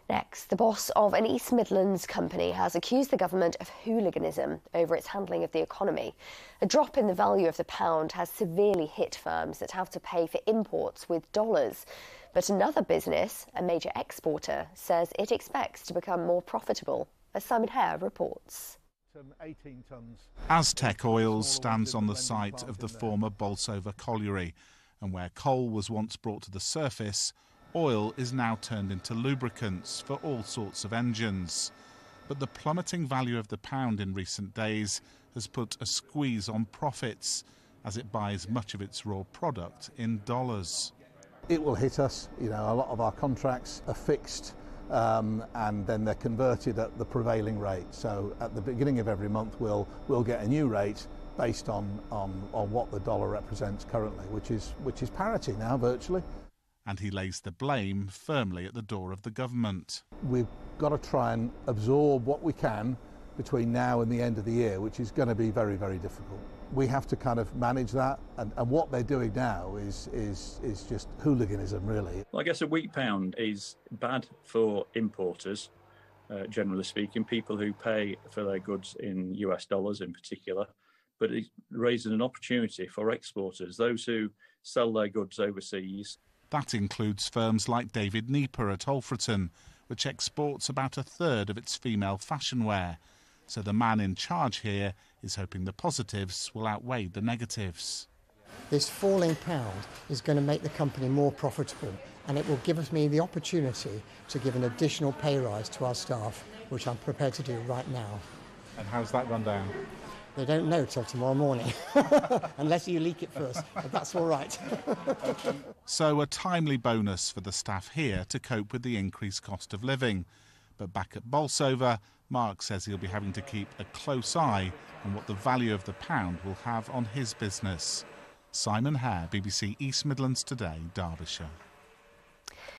Next, the boss of an East Midlands company has accused the government of hooliganism over its handling of the economy. A drop in the value of the pound has severely hit firms that have to pay for imports with dollars. But another business, a major exporter, says it expects to become more profitable, as Simon Hare reports. Aztec Oils stands on the site of the former Bolsover colliery, and where coal was once brought to the surface, oil is now turned into lubricants for all sorts of engines. But the plummeting value of the pound in recent days has put a squeeze on profits as it buys much of its raw product in dollars. It will hit us. You know, a lot of our contracts are fixed and then they're converted at the prevailing rate. So at the beginning of every month we'll get a new rate based on what the dollar represents currently, which is parity now virtually. And he lays the blame firmly at the door of the government. We've got to try and absorb what we can between now and the end of the year, which is going to be very, very difficult. We have to kind of manage that, and what they're doing now is just hooliganism, really. Well, I guess a weak pound is bad for importers, generally speaking, people who pay for their goods in US dollars in particular, but it raises an opportunity for exporters, those who sell their goods overseas. That includes firms like David Nieper at Alfreton, which exports about a third of its female fashion wear. So the man in charge here is hoping the positives will outweigh the negatives. This falling pound is going to make the company more profitable, and it will give me the opportunity to give an additional pay rise to our staff, which I'm prepared to do right now. And how's that gone down? They don't know till tomorrow morning, unless you leak it first, but that's all right. So a timely bonus for the staff here to cope with the increased cost of living. But back at Bolsover, Mark says he'll be having to keep a close eye on what the value of the pound will have on his business. Simon Hare, BBC East Midlands Today, Derbyshire.